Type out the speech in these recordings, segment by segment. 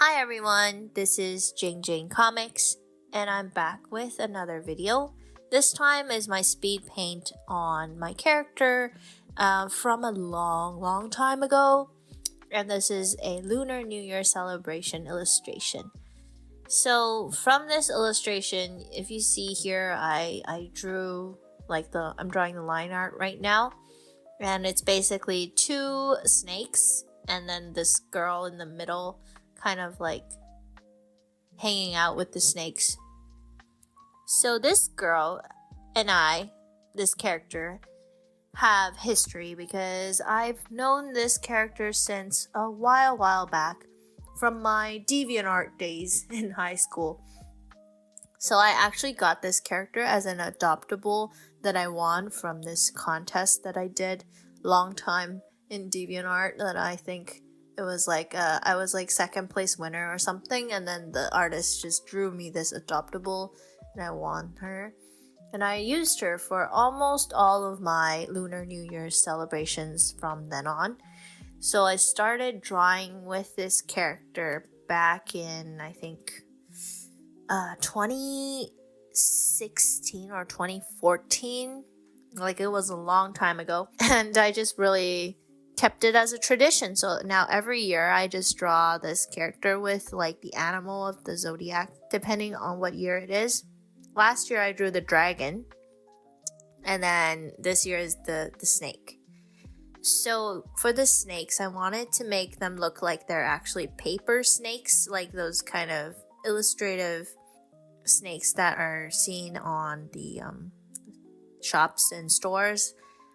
Hi everyone, this is Jane Comics, and I'm back with another video. This time is my speed paint on my character from a long time ago, and this is a Lunar New Year celebration illustration. So from this illustration, if you see here, I drew I'm drawing the line art right now, and it's basically two snakes and then this girl in the middle kind of like hanging out with the snakes. So this girl and this character, have history because I've known this character since a while back from my DeviantArt days in high school. So I actually got this character as an adoptable that I won from this contest that I did long time in DeviantArt, that I think it was I was second place winner or something, and then the artist just drew me this adoptable and I won her. And I used her for almost all of my Lunar New Year celebrations from then on. So I started drawing with this character back in, I think, 2016 or 2014. It was a long time ago. And I just really kept it as a tradition. So now every year I just draw this character with the animal of the zodiac, depending on what year it is. Last year I drew the dragon, and then this year is the snake. So for the snakes, I wanted to make them look like they're actually paper snakes, like those kind of illustrative snakes that are seen on the shops and stores.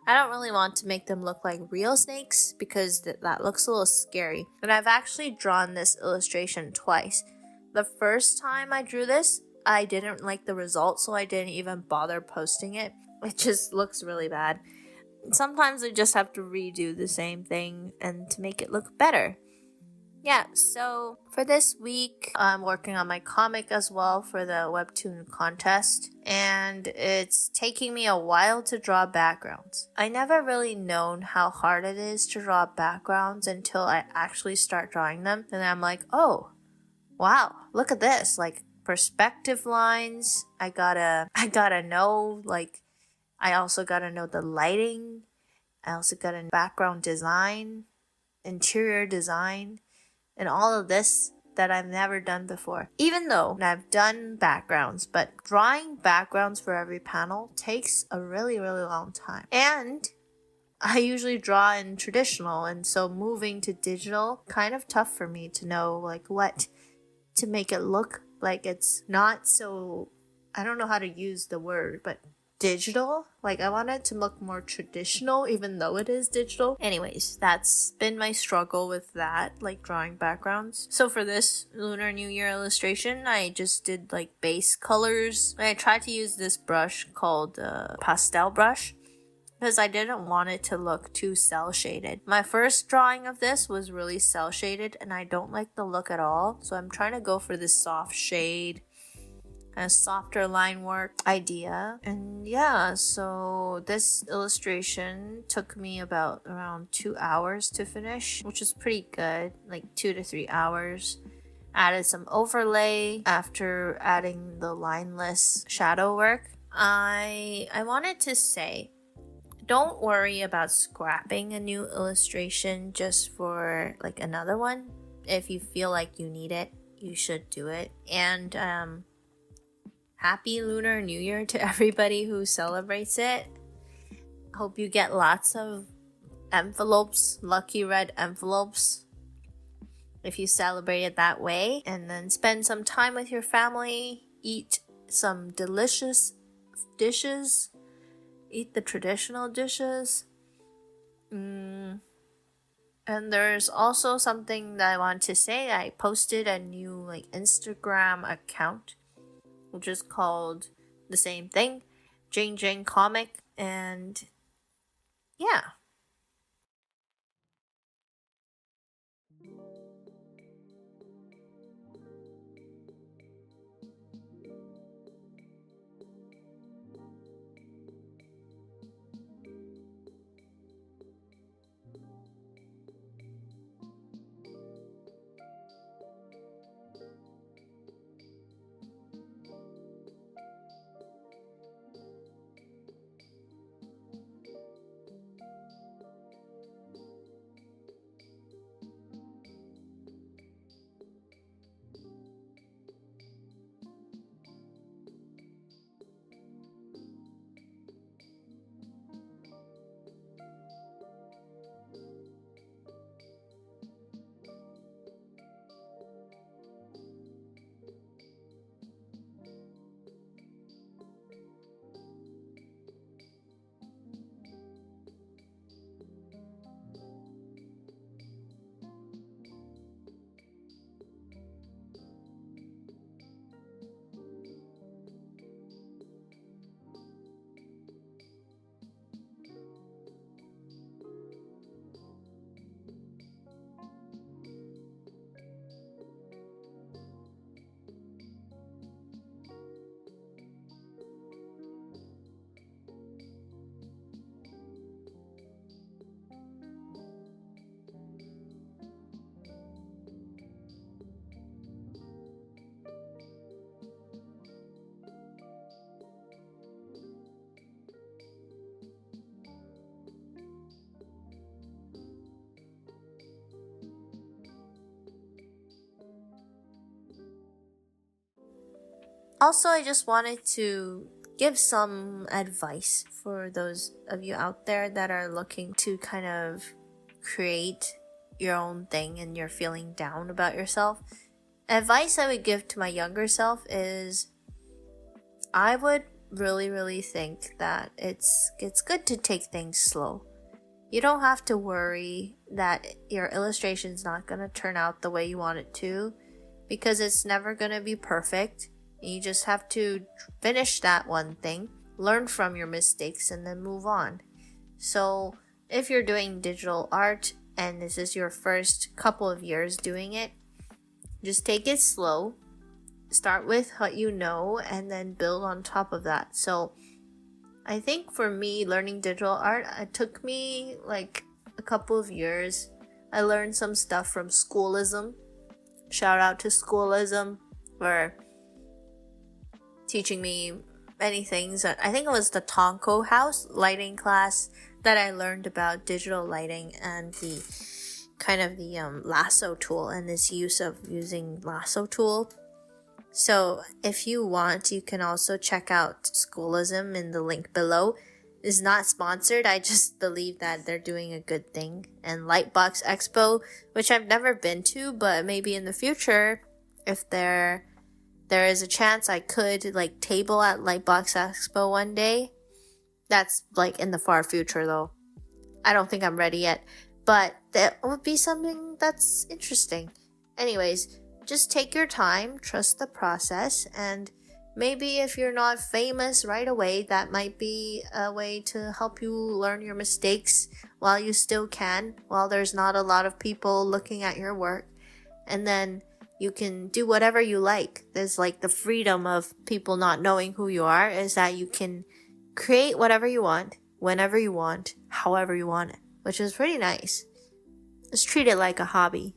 I don't really want to make them look like real snakes because that looks a little scary. And I've actually drawn this illustration twice. The first time I drew this, I didn't like the result, so I didn't even bother posting it. It just looks really bad. Sometimes I just have to redo the same thing and to make it look better. Yeah, so for this week, I'm working on my comic as well for the webtoon contest, and it's taking me a while to draw backgrounds. I never really known how hard it is to draw backgrounds until I actually start drawing them, and I'm like, oh, wow, look at this, perspective lines. I gotta know, I also gotta know the lighting. I also gotta know background design, interior design, and all of this that I've never done before. Even though I've done backgrounds, but drawing backgrounds for every panel takes a really long time. And I usually draw in traditional, and so moving to digital, kind of tough for me to know what to make it look like it's not so, I don't know how to use the word, but digital. I want it to look more traditional even though it is digital. Anyways, that's been my struggle with that, drawing backgrounds. So for this Lunar New Year illustration, I just did base colors. I tried to use this brush called pastel brush because I didn't want it to look too cell shaded. My first drawing of this was really cell shaded and I don't like the look at all, so I'm trying to go for this soft shade, a softer line work idea. And yeah, so this illustration took me about around 2 hours to finish, which is pretty good, 2 to 3 hours. Added some overlay after adding the lineless shadow work. I wanted to say, don't worry about scrapping a new illustration just for another one. If you feel like you need it, you should do it. And Happy Lunar New Year to everybody who celebrates it. Hope you get lots of envelopes, lucky red envelopes, if you celebrate it that way. And then spend some time with your family, eat some delicious dishes, eat the traditional dishes. And there's also something that I want to say. I posted a new Instagram account, which is called the same thing, Jane Comic, and yeah. Also, I just wanted to give some advice for those of you out there that are looking to kind of create your own thing and you're feeling down about yourself. Advice I would give to my younger self is I would really think that it's good to take things slow. You don't have to worry that your illustration's not going to turn out the way you want it to, because it's never going to be perfect. You just have to finish that one thing, learn from your mistakes, and then move on. So if you're doing digital art and this is your first couple of years doing it, just take it slow. Start with what you know and then build on top of that. So I think for me, learning digital art, it took me like a couple of years. I learned some stuff from Schoolism. Shout out to Schoolism for teaching me many things. I think it was the Tonko House lighting class that I learned about digital lighting and the kind of the lasso tool and this use of using lasso tool. So if you want, you can also check out Schoolism in the link below. It's not sponsored, I just believe that they're doing a good thing. And Lightbox Expo, which I've never been to, but maybe in the future, if there is a chance I could like table at Lightbox Expo one day. That's like in the far future though. I don't think I'm ready yet, but that would be something that's interesting. Anyways, just take your time, trust the process, and maybe if you're not famous right away, that might be a way to help you learn your mistakes while you still can, while there's not a lot of people looking at your work. And then you can do whatever you like. There's like the freedom of people not knowing who you are is that you can create whatever you want, whenever you want, however you want it, which is pretty nice. Just treat it like a hobby.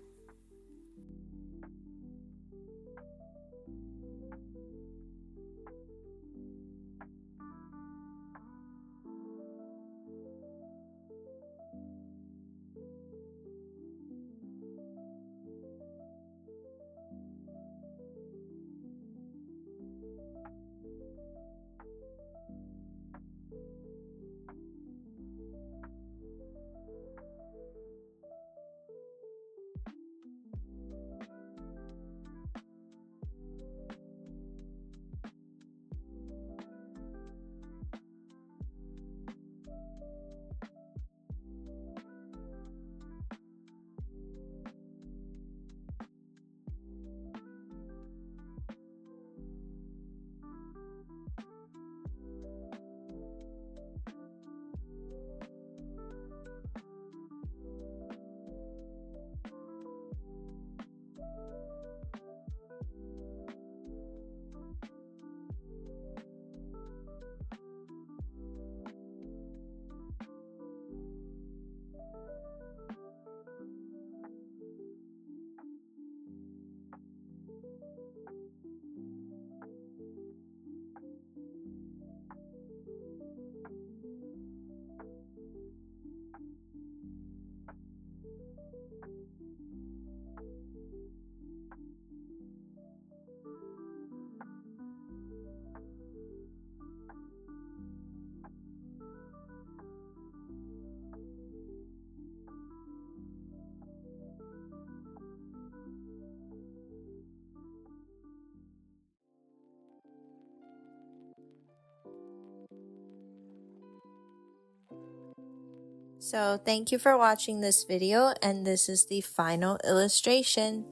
So thank you for watching this video, and this is the final illustration.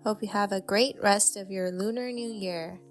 Hope you have a great rest of your Lunar New Year.